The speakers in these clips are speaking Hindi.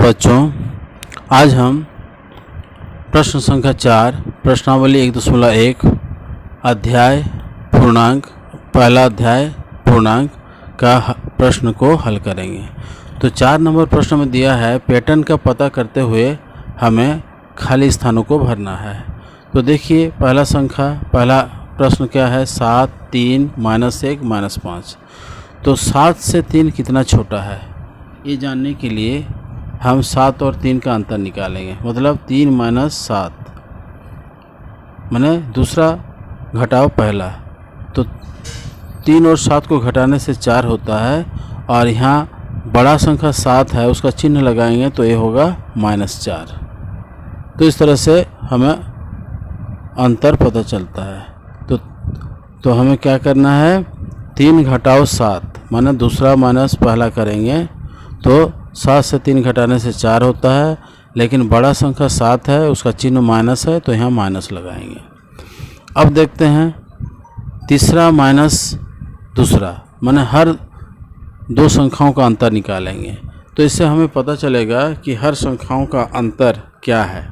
बच्चों, आज हम प्रश्न संख्या 4 प्रश्नावली 1.1 अध्याय पूर्णांक पहला अध्याय पूर्णांक का प्रश्न को हल करेंगे। तो 4 नंबर प्रश्न में दिया है पैटर्न का पता करते हुए हमें खाली स्थानों को भरना है। तो देखिए पहला प्रश्न क्या है, 7, 3, -1, -5। तो 7 से 3 कितना छोटा है, ये जानने के लिए हम 7 और 3 का अंतर निकालेंगे। मतलब 3 - 7 माने दूसरा घटाओ पहला। तो 3 और 7 को घटाने से 4 होता है और यहाँ बड़ा संख्या 7 है, उसका चिन्ह लगाएंगे तो ये होगा -4। तो इस तरह से हमें अंतर पता चलता है। तो हमें क्या करना है, 3 घटाओ 7 माने दूसरा माइनस पहला करेंगे तो 7 से 3 घटाने से 4 होता है, लेकिन बड़ा संख्या 7 है, उसका चिन्ह माइनस है तो यहाँ माइनस लगाएंगे। अब देखते हैं तीसरा माइनस दूसरा माने हर दो संख्याओं का अंतर निकालेंगे। तो इससे हमें पता चलेगा कि हर संख्याओं का अंतर क्या है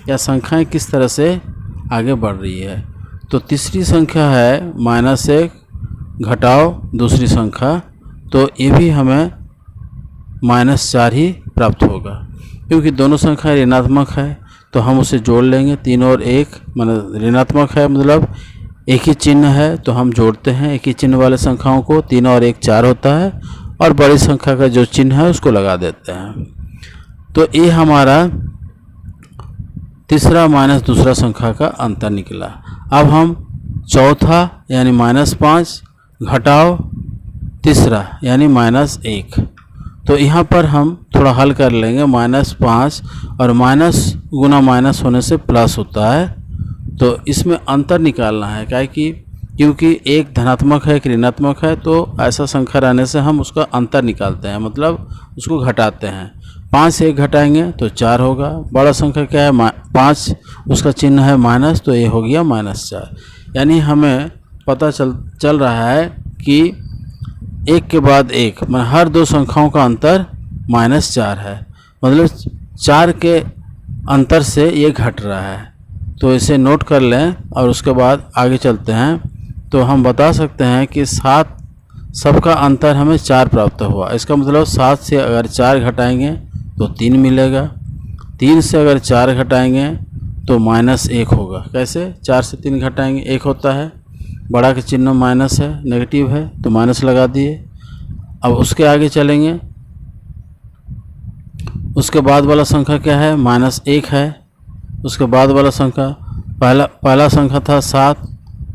या संख्याएं किस तरह से आगे बढ़ रही है। तो तीसरी संख्या है -1 घटाओ दूसरी संख्या, तो ये भी हमें -4 ही प्राप्त होगा क्योंकि दोनों संख्या ऋणात्मक है। तो हम उसे जोड़ लेंगे, 3 और 1 मतलब ऋणात्मक है, मतलब एक ही चिन्ह है तो हम जोड़ते हैं एक ही चिन्ह वाले संख्याओं को। 3 और 1 4 होता है और बड़ी संख्या का जो चिन्ह है उसको लगा देते हैं। तो ये हमारा तीसरा माइनस दूसरा संख्या का अंतर निकला। अब हम चौथा यानी -5 घटाओ तीसरा यानी -1। तो यहाँ पर हम थोड़ा हल कर लेंगे। -5 और माइनस गुना माइनस होने से प्लस होता है, तो इसमें अंतर निकालना है। क्या कि क्योंकि एक धनात्मक है एक ऋणात्मक है, तो ऐसा संख्या रहने से हम उसका अंतर निकालते हैं, मतलब उसको घटाते हैं। 5 से 1 घटाएंगे तो 4 होगा। बड़ा संख्या क्या है 5, उसका चिन्ह है माइनस, तो ये हो गया -4। यानी हमें पता चल रहा है कि एक के बाद एक मतलब हर दो संख्याओं का अंतर -4 है, मतलब 4 के अंतर से ये घट रहा है। तो इसे नोट कर लें और उसके बाद आगे चलते हैं। तो हम बता सकते हैं कि 7 सबका अंतर हमें 4 प्राप्त हुआ। इसका मतलब 7 से अगर 4 घटाएंगे तो 3 मिलेगा, 3 से अगर 4 घटाएंगे तो -1 होगा। कैसे, 4 से 3 घटाएंगे 1 होता है, बड़ा का चिन्ह माइनस है, नेगेटिव है तो माइनस लगा दिए। अब उसके आगे चलेंगे, उसके बाद वाला संख्या क्या है -1 है। उसके बाद वाला संख्या पहला संख्या था 7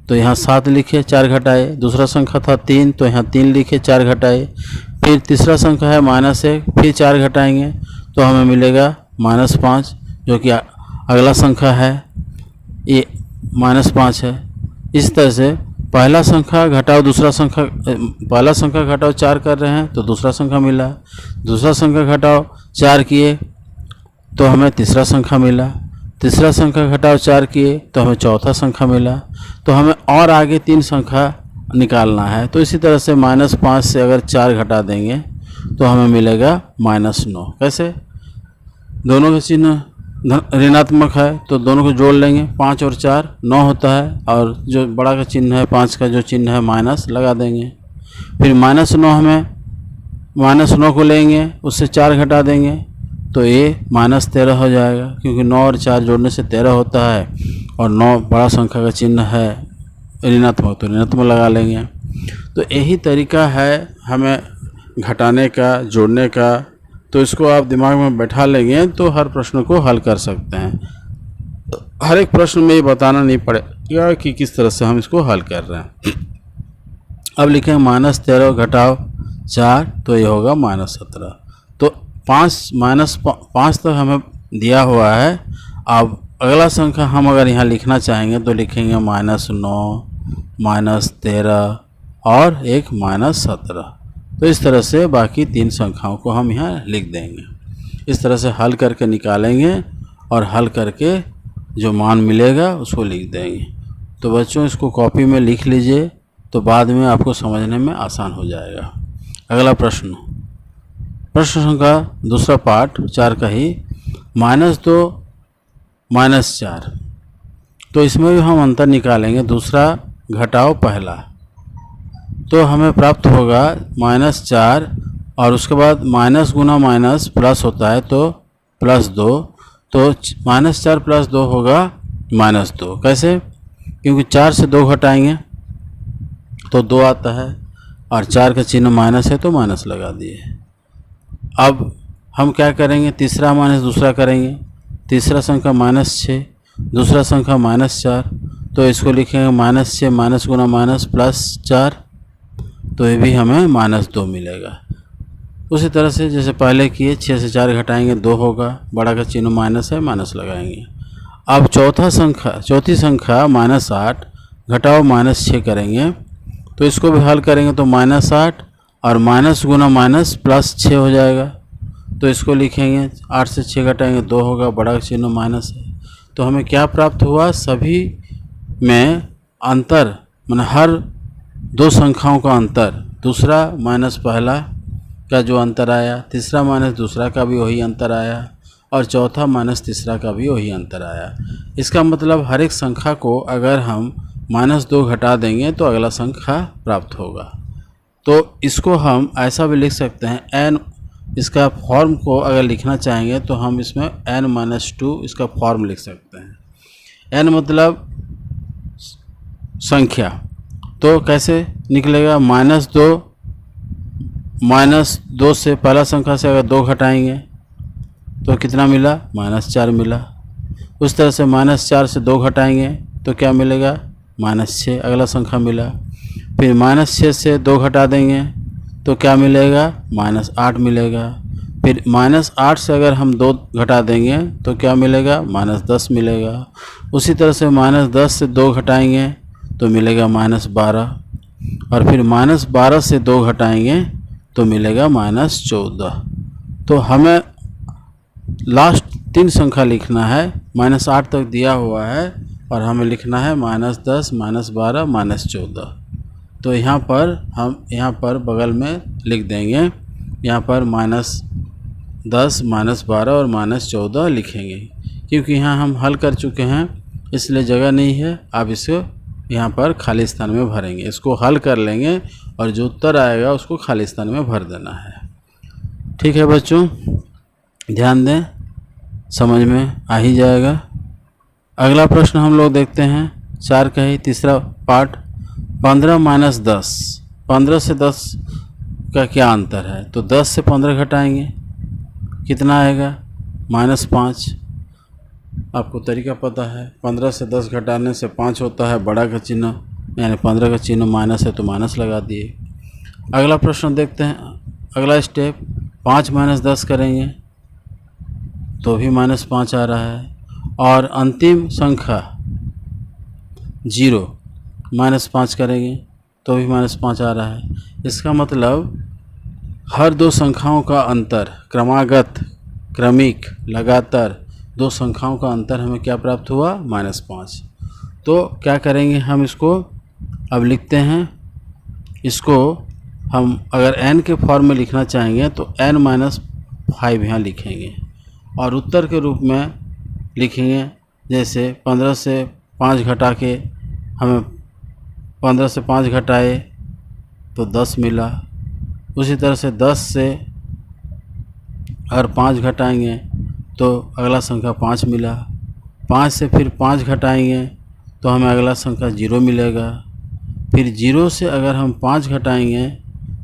तो यहाँ 7 लिखे 4 घटाए। दूसरा संख्या था 3 तो यहाँ 3 लिखे 4 घटाए। फिर तीसरा संख्या है -1, फिर 4 घटाएंगे तो हमें मिलेगा -5, जो कि अगला संख्या है, ये -5 है। इस तरह से पहला संख्या घटाओ दूसरा संख्या, पहला संख्या घटाओ 4 कर रहे हैं तो दूसरा संख्या मिला। दूसरा संख्या घटाओ 4 किए तो हमें तीसरा संख्या मिला। तीसरा संख्या घटाओ 4 किए तो हमें चौथा संख्या मिला। तो हमें और आगे 3 संख्या निकालना है। तो इसी तरह से -5 से अगर 4 घटा देंगे तो हमें मिलेगा -9। कैसे, दोनों के चिन्ह ऋणात्मक है तो दोनों को जोड़ लेंगे, 5 और 4 9 होता है, और जो बड़ा का चिन्ह है 5 का जो चिन्ह है माइनस लगा देंगे। फिर -9 हमें -9 को लेंगे, उससे 4 घटा देंगे तो ये -13 हो जाएगा, क्योंकि 9 और 4 जोड़ने से 13 होता है और 9 बड़ा संख्या का चिन्ह है ऋणात्मक तो ऋणात्मक लगा लेंगे। तो यही तरीका है हमें घटाने का, जोड़ने का। तो इसको आप दिमाग में बैठा लेंगे तो हर प्रश्न को हल कर सकते हैं। तो हर एक प्रश्न में ये बताना नहीं पड़ेगा कि किस तरह से हम इसको हल कर रहे हैं। अब लिखें -13 घटाओ 4 तो ये होगा -17। तो 5 तक हमें दिया हुआ है। अब अगला संख्या हम अगर यहाँ लिखना चाहेंगे तो लिखेंगे -9, -13 और एक -17। तो इस तरह से बाकी 3 संख्याओं को हम यहाँ लिख देंगे। इस तरह से हल करके निकालेंगे और हल करके जो मान मिलेगा उसको लिख देंगे। तो बच्चों इसको कॉपी में लिख लीजिए, तो बाद में आपको समझने में आसान हो जाएगा। अगला प्रश्न, प्रश्न संख्या दूसरा पार्ट 4 का ही, -2 -4। तो इसमें भी हम अंतर निकालेंगे, दूसरा घटाओ पहला, तो हमें प्राप्त होगा -4 और उसके बाद माइनस गुना माइनस प्लस होता है तो +2, तो -4 + 2 होगा -2। कैसे? क्योंकि 4 से 2 घटाएंगे तो 2 आता है और 4 का चिन्ह माइनस है तो माइनस लगा दिए। अब हम क्या करेंगे, तीसरा माइनस दूसरा करेंगे। तीसरा संख्या -6, दूसरा संख्या -4, तो इसको लिखेंगे -6 माइनस गुना माइनस +4, तो ये भी हमें -2 मिलेगा। उसी तरह से जैसे पहले किए, 6 से 4 घटाएंगे 2 होगा, बड़ा का चिन्ह माइनस है, माइनस लगाएंगे। अब चौथी संख्या -8 घटाओ -6 करेंगे, तो इसको भी हल करेंगे तो -8 और माइनस गुना माइनस +6 हो जाएगा, तो इसको लिखेंगे 8 से 6 घटाएंगे 2 होगा, बड़ा का चिन्ह माइनस है। तो हमें क्या प्राप्त हुआ, सभी में अंतर, माने हर दो संख्याओं का अंतर, दूसरा माइनस पहला का जो अंतर आया, तीसरा माइनस दूसरा का भी वही अंतर आया और चौथा माइनस तीसरा का भी वही अंतर आया। इसका मतलब हर एक संख्या को अगर हम -2 घटा देंगे तो अगला संख्या प्राप्त होगा। तो इसको हम ऐसा भी लिख सकते हैं, n, इसका फॉर्म को अगर लिखना चाहेंगे तो हम इसमें n-2 इसका फॉर्म लिख सकते हैं। n मतलब संख्या, तो कैसे निकलेगा, -2 से पहला संख्या से अगर 2 घटाएंगे तो कितना मिला, -4 मिला। उस तरह से -4 से 2 घटाएंगे तो क्या मिलेगा, -6 अगला संख्या मिला। फिर -6 से 2 घटा देंगे तो क्या मिलेगा, -8 मिलेगा। फिर -8 से अगर हम 2 घटा देंगे तो क्या मिलेगा, -10 मिलेगा। उसी तरह से -10 से 2 घटाएंगे तो मिलेगा -12 और फिर -12 से 2 घटाएंगे तो मिलेगा -14। तो हमें लास्ट 3 संख्या लिखना है, -8 तक दिया हुआ है और हमें लिखना है -10, -12, -14। तो यहाँ पर हम बगल में लिख देंगे, यहाँ पर -10, -12 और -14 लिखेंगे, क्योंकि यहाँ हम हल कर चुके हैं इसलिए जगह नहीं है। आप इसको यहाँ पर खाली स्थान में भरेंगे, इसको हल कर लेंगे और जो उत्तर आएगा उसको खाली स्थान में भर देना है। ठीक है बच्चों, ध्यान दें, समझ में आ ही जाएगा। अगला प्रश्न हम लोग देखते हैं 4 का ही तीसरा पार्ट, 15 - 10। 15 से 10 का क्या अंतर है, तो 10 से 15 घटाएंगे कितना आएगा, -5। आपको तरीका पता है, 15 से 10 घटाने से 5 होता है, बड़ा का चिन्ह यानी 15 का चिन्ह माइनस है तो माइनस लगा दिए। अगला प्रश्न देखते हैं, अगला स्टेप 5 - 10 करेंगे तो भी -5 आ रहा है, और अंतिम संख्या 0 -5 करेंगे तो भी -5 आ रहा है। इसका मतलब हर दो संख्याओं का अंतर, क्रमागत, क्रमिक, लगातार 2 संख्याओं का अंतर हमें क्या प्राप्त हुआ, -5। तो क्या करेंगे, हम इसको अब लिखते हैं, इसको हम अगर n के फॉर्म में लिखना चाहेंगे तो n-5 यहाँ लिखेंगे और उत्तर के रूप में लिखेंगे। जैसे 15 से 5 घटा के हमें 15 से 5 घटाए तो 10 मिला। उसी तरह से 10 से अगर 5 घटाएंगे तो अगला संख्या 5 मिला। 5 से फिर 5 घटाएंगे तो हमें अगला संख्या 0 मिलेगा। फिर 0 से अगर हम 5 घटाएंगे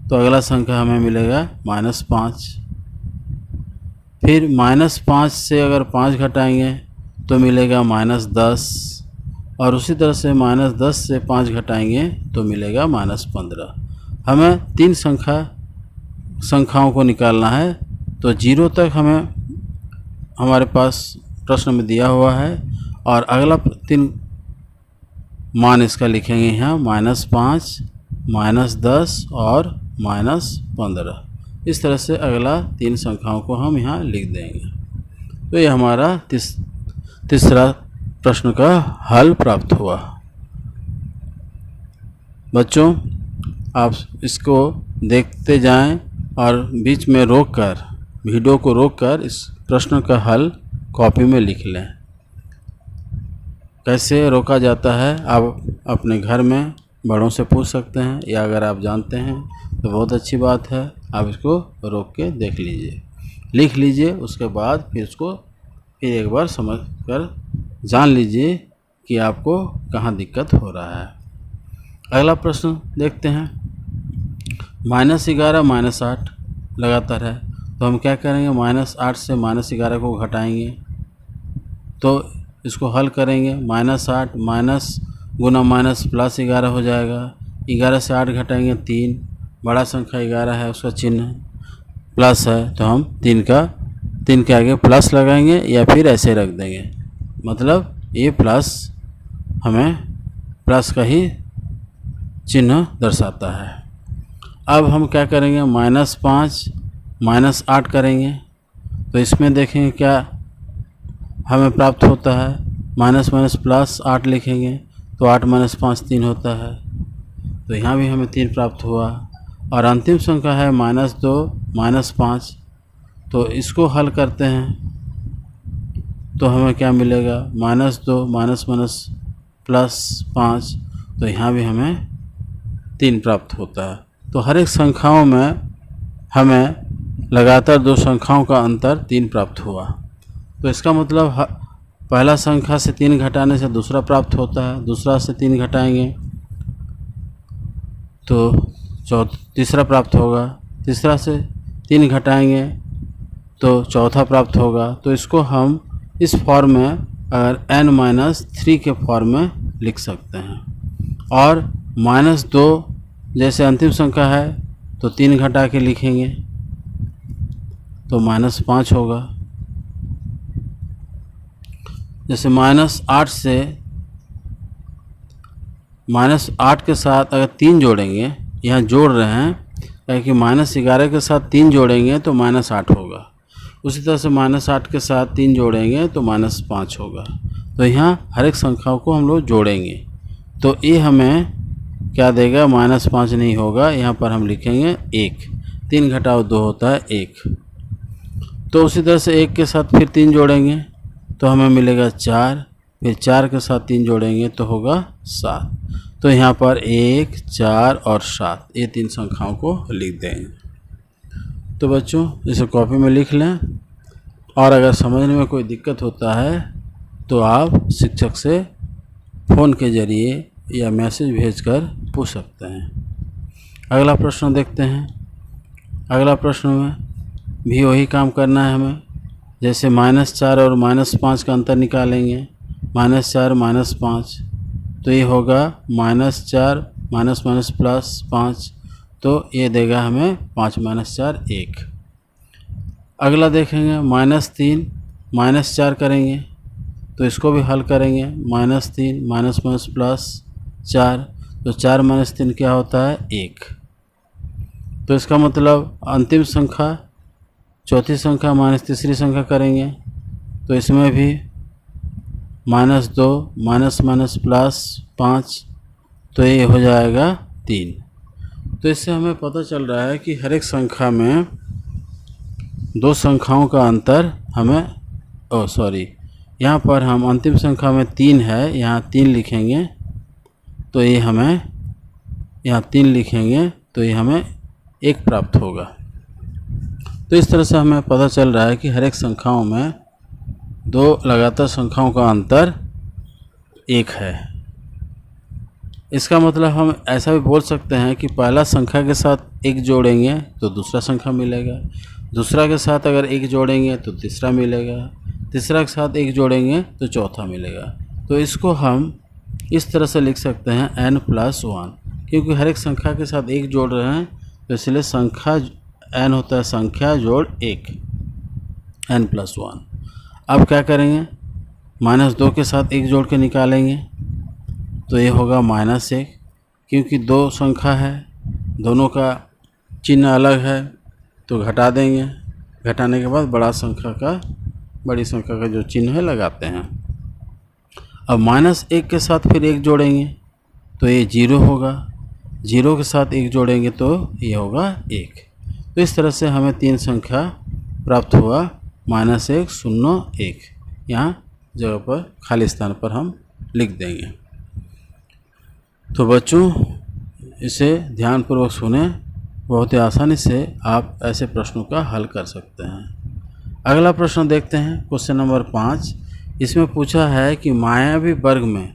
तो अगला संख्या हमें मिलेगा -5। फिर -5 से अगर 5 घटाएंगे तो मिलेगा -10 और उसी तरह से -10 से 5 घटाएंगे तो मिलेगा -15। हमें 3 संख्याओं को निकालना है, तो 0 तक हमें हमारे पास प्रश्न में दिया हुआ है और अगला 3 मान इसका लिखेंगे यहाँ -5, -10 और -15। इस तरह से अगला 3 संख्याओं को हम यहाँ लिख देंगे। तो ये हमारा तीसरा प्रश्न का हल प्राप्त हुआ। बच्चों आप इसको देखते जाएं और बीच में रोककर वीडियो को रोककर इस प्रश्न का हल कॉपी में लिख लें। कैसे रोका जाता है आप अपने घर में बड़ों से पूछ सकते हैं, या अगर आप जानते हैं तो बहुत अच्छी बात है, आप इसको रोक के देख लीजिए, लिख लीजिए। उसके बाद फिर इसको फिर एक बार समझ कर जान लीजिए कि आपको कहाँ दिक्कत हो रहा है। अगला प्रश्न देखते हैं। -11 -8 लगातार है, तो हम क्या करेंगे, -8 से -11 को घटाएंगे, तो इसको हल करेंगे। -8 माइनस गुना माइनस +11 हो जाएगा। 11 से 8 घटाएंगे 3, बड़ा संख्या 11 है, उसका चिन्ह प्लस है, तो हम 3 के आगे प्लस लगाएंगे या फिर ऐसे रख देंगे, मतलब ये प्लस हमें प्लस का ही चिन्ह दर्शाता है। अब हम क्या करेंगे, -5 -8 करेंगे, तो इसमें देखेंगे क्या हमें प्राप्त होता है। माइनस माइनस प्लस 8 लिखेंगे तो 8 - 5 3 होता है, तो यहाँ भी हमें 3 प्राप्त हुआ। और अंतिम संख्या है -2 -5, तो इसको हल करते हैं तो हमें क्या मिलेगा, -2 माइनस +5, तो यहाँ भी हमें 3 प्राप्त होता है। तो हर एक संख्याओं में हमें लगातार 2 संख्याओं का अंतर 3 प्राप्त हुआ। तो इसका मतलब पहला संख्या से 3 घटाने से दूसरा प्राप्त होता है, दूसरा से 3 घटाएंगे तो तीसरा प्राप्त होगा, तीसरा से 3 घटाएंगे तो चौथा प्राप्त होगा। तो इसको हम इस फॉर्म में अगर n-3 के फॉर्म में लिख सकते हैं। और -2 जैसे अंतिम संख्या है तो 3 घटा के लिखेंगे तो -5 होगा। जैसे -8 से -8 के साथ अगर 3 जोड़ेंगे, यहाँ जोड़ रहे हैं क्योंकि -11 के साथ 3 जोड़ेंगे तो -8 होगा। उसी तरह से -8 के साथ 3 जोड़ेंगे तो -5 होगा। तो यहाँ हर एक संख्याओं को हम लोग जोड़ेंगे तो ये हमें क्या देगा, -5 नहीं होगा, यहाँ पर हम लिखेंगे 1। 3 घटाओ 2 होता है 1। तो उसी तरह से 1 के साथ फिर 3 जोड़ेंगे तो हमें मिलेगा 4, फिर 4 के साथ 3 जोड़ेंगे तो होगा 7। तो यहाँ पर 1, 4 और 7 ये 3 संख्याओं को लिख देंगे। तो बच्चों इसे कॉपी में लिख लें, और अगर समझने में कोई दिक्कत होता है तो आप शिक्षक से फ़ोन के ज़रिए या मैसेज भेजकर पूछ सकते हैं। अगला प्रश्न देखते हैं। अगला प्रश्न में भी वही काम करना है हमें। जैसे -4 और -5 का अंतर निकालेंगे, -4 -5, तो ये होगा -4 +5, तो ये देगा हमें 5 - 4 1। अगला देखेंगे -3 -4 करेंगे, तो इसको भी हल करेंगे। -3 +4, तो 4 - 3 क्या होता है 1। तो इसका मतलब अंतिम संख्या चौथी संख्या माइनस तीसरी संख्या करेंगे तो इसमें भी -2 +5, तो ये हो जाएगा 3। तो इससे हमें पता चल रहा है कि हर एक संख्या में 2 संख्याओं का अंतर हमें यहाँ पर हम अंतिम संख्या में 3 है, यहाँ 3 लिखेंगे तो ये हमें यहाँ 3 लिखेंगे तो ये हमें 1 प्राप्त होगा। तो इस तरह से हमें पता चल रहा है कि हर एक संख्याओं में 2 लगातार संख्याओं का अंतर 1 है। इसका मतलब हम ऐसा भी बोल सकते हैं कि पहला संख्या के साथ 1 जोड़ेंगे तो दूसरा संख्या मिलेगा, दूसरा के साथ अगर 1 जोड़ेंगे तो तीसरा मिलेगा, तीसरा के साथ 1 जोड़ेंगे तो चौथा मिलेगा। तो इसको हम इस तरह से लिख सकते हैं n+1, क्योंकि हर एक संख्या के साथ 1 जोड़ रहे हैं तो इसलिए संख्या n होता है संख्या जोड़ 1, n+1। अब क्या करेंगे, -2 के साथ 1 जोड़ के निकालेंगे तो ये होगा -1, क्योंकि 2 संख्या है, दोनों का चिन्ह अलग है तो घटा देंगे। घटाने के बाद बड़ी संख्या का जो चिन्ह है लगाते हैं। अब -1 के साथ फिर 1 जोड़ेंगे तो ये 0 होगा, 0 के साथ 1 जोड़ेंगे तो ये होगा 1। तो इस तरह से हमें 3 संख्या प्राप्त हुआ, -1 0 1। यहाँ जगह पर खाली स्थान पर हम लिख देंगे। तो बच्चों इसे ध्यानपूर्वक सुने, बहुत ही आसानी से आप ऐसे प्रश्नों का हल कर सकते हैं। अगला प्रश्न देखते हैं, क्वेश्चन नंबर 5। इसमें पूछा है कि मायावी वर्ग में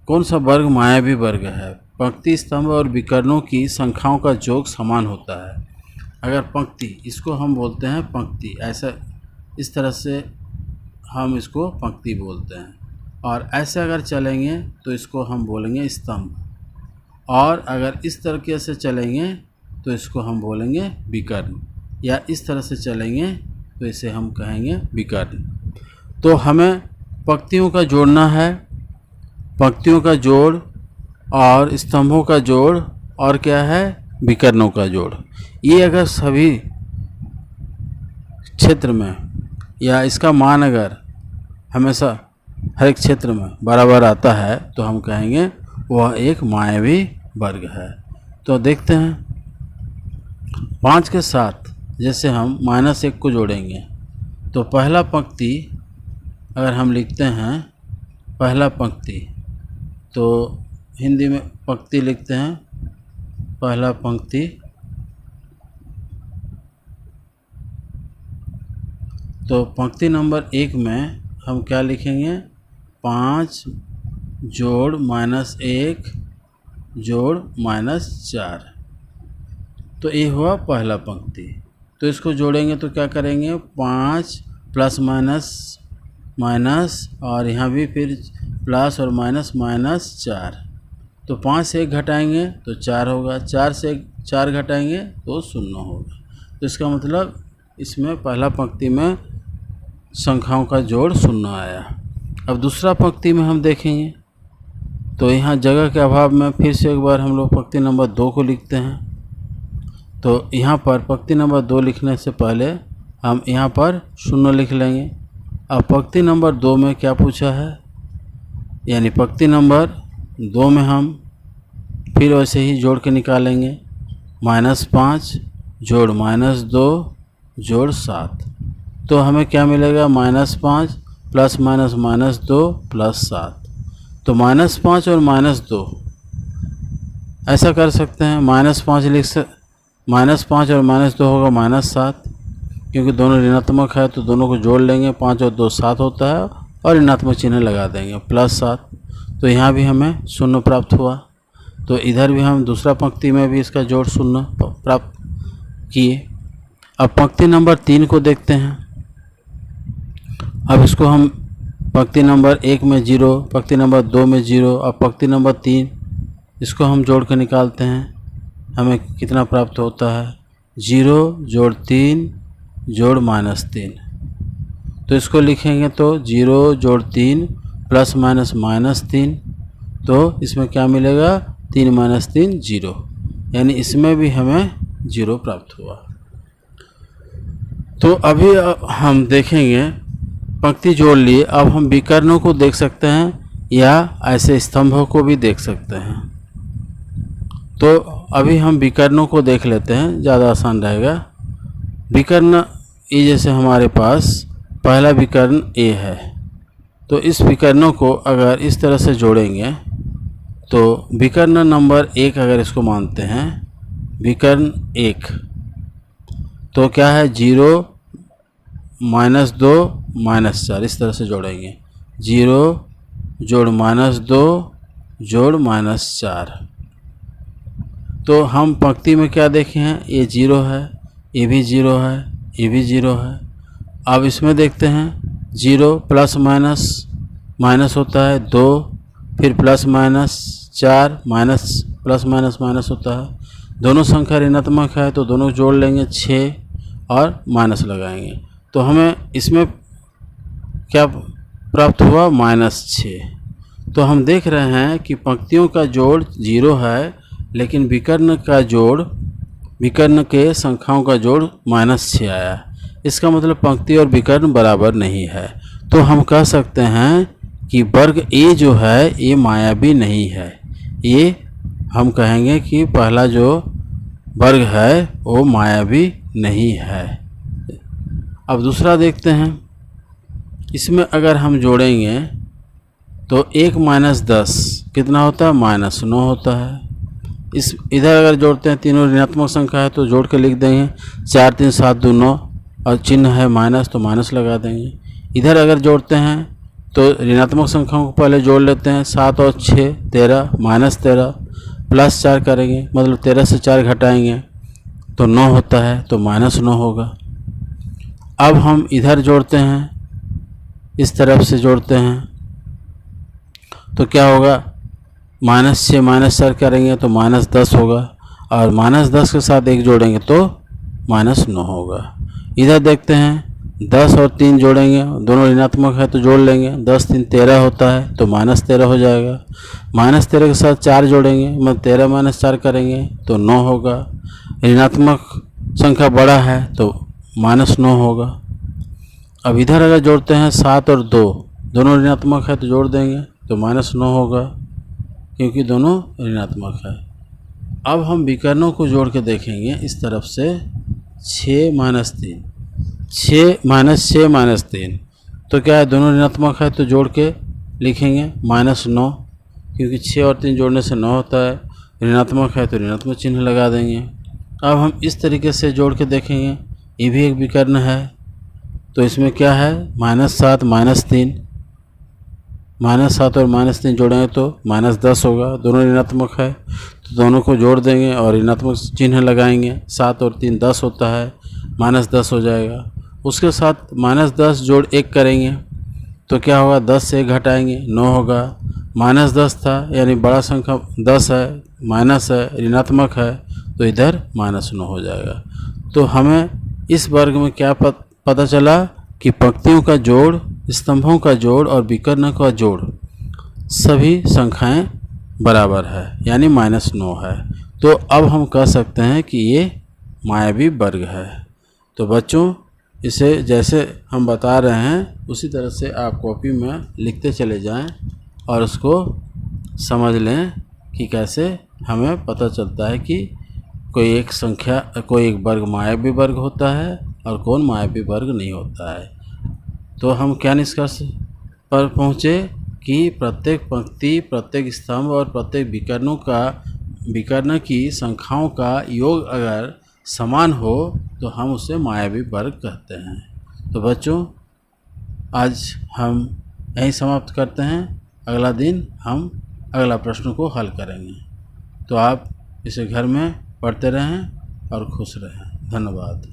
कौन सा वर्ग मायावी वर्ग है। पंक्ति, स्तंभ और विकर्णों की संख्याओं का योग समान होता है। अगर पंक्ति, इसको हम बोलते हैं पंक्ति, ऐसा इस तरह से हम इसको पंक्ति बोलते हैं। और ऐसे अगर चलेंगे तो इसको हम बोलेंगे स्तंभ, और अगर इस तरीके से चलेंगे तो इसको हम बोलेंगे विकर्ण, या इस तरह से चलेंगे तो इसे हम कहेंगे विकर्ण। तो हमें पंक्तियों का जोड़ना है, पंक्तियों का जोड़ और स्तंभों का जोड़, और क्या है, विकर्णों का जोड़। ये अगर सभी क्षेत्र में, या इसका मान अगर हमेशा हर एक क्षेत्र में बराबर आता है तो हम कहेंगे वह एक मायावी वर्ग है। तो देखते हैं 5 के साथ जैसे हम -1 को जोड़ेंगे तो पहला पंक्ति अगर हम लिखते हैं, पहला पंक्ति, तो हिंदी में पंक्ति लिखते हैं, पहला पंक्ति। तो पंक्ति नंबर 1 में हम क्या लिखेंगे, 5 जोड़ -1 जोड़ -4। तो ये हुआ पहला पंक्ति। तो इसको जोड़ेंगे तो क्या करेंगे, 5 प्लस माइनस और यहाँ भी फिर प्लस और -4। तो 5 से 1 घटाएंगे तो 4 होगा, 4 से 4 घटाएंगे तो 0 होगा। तो इसका मतलब इसमें पहला पंक्ति में संख्याओं का जोड़ 0 आया। अब दूसरा पंक्ति में हम देखेंगे तो यहाँ जगह के अभाव में फिर से एक बार हम लोग पंक्ति नंबर 2 को लिखते हैं। तो यहाँ पर पंक्ति नंबर 2 लिखने से पहले हम यहाँ पर 0 लिख लेंगे। अब पंक्ति नंबर 2 में क्या पूछा है, यानी पंक्ति नंबर 2 में हम फिर वैसे ही जोड़ के निकालेंगे, -5 जोड़ -2 जोड़ 7। तो हमें क्या मिलेगा, -5 प्लस -2 प्लस 7। तो -5 और -2 ऐसा कर सकते हैं, -5 और -2 होगा -7, क्योंकि दोनों ऋणात्मक है तो दोनों को जोड़ लेंगे, 5 और 2 7 होता है, और ऋणात्मक चिन्ह लगा देंगे, +7। तो यहाँ भी हमें 0 प्राप्त हुआ। तो इधर भी हम दूसरा पंक्ति में भी इसका जोड़ 0 प्राप्त किए। अब पंक्ति नंबर 3 को देखते हैं। अब इसको हम पंक्ति नंबर 1 में 0, पंक्ति नंबर 2 में 0 और पंक्ति नंबर 3, इसको हम जोड़ के निकालते हैं। हमें कितना प्राप्त होता है, 0 जोड़ 3 जोड़ -3। तो इसको लिखेंगे तो 0 जोड़ 3 प्लस -3। तो इसमें क्या मिलेगा, 3 - 3 0, यानी इसमें भी हमें 0 प्राप्त हुआ। तो अभी हम देखेंगे, पंक्ति जोड़ लिए, अब हम विकर्णों को देख सकते हैं या ऐसे स्तंभों को भी देख सकते हैं। तो अभी हम विकर्णों को देख लेते हैं, ज़्यादा आसान रहेगा। विकर्ण ये जैसे हमारे पास पहला विकर्ण ए है, तो इस विकर्णों को अगर इस तरह से जोड़ेंगे तो विकर्ण नंबर 1 अगर इसको मानते हैं, विकर्ण 1, तो क्या है, 0 -2 -4, इस तरह से जोड़ेंगे, 0 जोड़ -2 जोड़ -4। तो हम पंक्ति में क्या देखे हैं, ये 0 है, ये भी 0 है, ये भी 0 है। अब इसमें देखते हैं, 0 प्लस माइनस होता है 2, फिर +-4 माइनस प्लस माइनस होता है। दोनों संख्या ऋणात्मक है तो दोनों जोड़ लेंगे, 6 और माइनस लगाएंगे। तो हमें इसमें क्या प्राप्त हुआ, -6। तो हम देख रहे हैं कि पंक्तियों का जोड़ 0 है, लेकिन विकर्ण का जोड़, विकर्ण के संख्याओं का जोड़ -6 आया। इसका मतलब पंक्ति और विकर्ण बराबर नहीं है। तो हम कह सकते हैं कि वर्ग ए जो है ये मायावी नहीं है। ये हम कहेंगे कि पहला जो वर्ग है वो मायावी नहीं है। अब दूसरा देखते हैं। इसमें अगर हम जोड़ेंगे तो 1 माइनस 10 कितना होता है, -9 होता है। इस इधर अगर जोड़ते हैं, तीनों ऋणात्मक संख्या है तो जोड़ के लिख देंगे 4 3 7 2 9 और चिन्ह है माइनस तो माइनस लगा देंगे। इधर अगर जोड़ते हैं तो ऋणात्मक संख्याओं को पहले जोड़ लेते हैं, 7 और 6 13 -13 प्लस 4 करेंगे, मतलब 13 से 4 घटाएंगे तो 9 होता है तो -9 होगा। अब हम इधर जोड़ते हैं, इस तरफ से जोड़ते हैं तो क्या होगा, -6 -4 करेंगे तो -10 होगा और -10 के साथ 1 जोड़ेंगे तो -9 होगा। इधर देखते हैं 10 और 3 जोड़ेंगे, दोनों ऋणात्मक है तो जोड़ लेंगे, 10 3 13 होता है तो -13 हो जाएगा। -13 के साथ 4 जोड़ेंगे, मतलब 13 - 4 करेंगे तो 9 होगा। ऋणात्मक संख्या बड़ा है तो -9 होगा। अब इधर अगर जोड़ते हैं 7 और 2, दोनों ऋणात्मक है तो जोड़ देंगे तो -9 होगा क्योंकि दोनों ऋणात्मक है। अब हम विकर्णों को जोड़ के देखेंगे इस तरफ से, 6 - 3 6 - 3 तो क्या है, दोनों ऋणात्मक है तो जोड़ के लिखेंगे -9 क्योंकि 6 और 3 जोड़ने से 9 होता है, ऋणात्मक है तो ऋणात्मक चिन्ह लगा देंगे। अब हम इस तरीके से जोड़ के देखेंगे, ये भी एक विकर्ण है तो इसमें क्या है, -7 - 3 -7 और -3 जोड़ेंगे तो -10 होगा, दोनों ऋणात्मक है तो दोनों को जोड़ देंगे और ऋणात्मक चिन्ह लगाएंगे, 7 और 3 10 होता है, -10 हो जाएगा। उसके साथ -10 जोड़ 1 करेंगे तो क्या होगा, 10 से 1 घटाएंगे 9 होगा। -10 था यानी बड़ा संख्या 10 है, माइनस है, ऋणात्मक है तो इधर -9 हो जाएगा। तो हमें इस वर्ग में क्या पता चला कि पंक्तियों का जोड़, स्तंभों का जोड़ और विकर्ण का जोड़ सभी संख्याएं बराबर है यानी -9 है। तो अब हम कह सकते हैं कि ये मायावी वर्ग है। तो बच्चों, इसे जैसे हम बता रहे हैं उसी तरह से आप कॉपी में लिखते चले जाएं और उसको समझ लें कि कैसे हमें पता चलता है कि कोई एक वर्ग मायावी वर्ग होता है और कौन मायावी वर्ग नहीं होता है। तो हम क्या निष्कर्ष पर पहुँचे कि प्रत्येक पंक्ति, प्रत्येक स्तंभ और प्रत्येक विकर्ण की संख्याओं का योग अगर समान हो तो हम उसे मायावी वर्ग कहते हैं। तो बच्चों, आज हम यहीं समाप्त करते हैं। अगला दिन हम अगला प्रश्न को हल करेंगे। तो आप इसे घर में पढ़ते रहें और खुश रहें। धन्यवाद।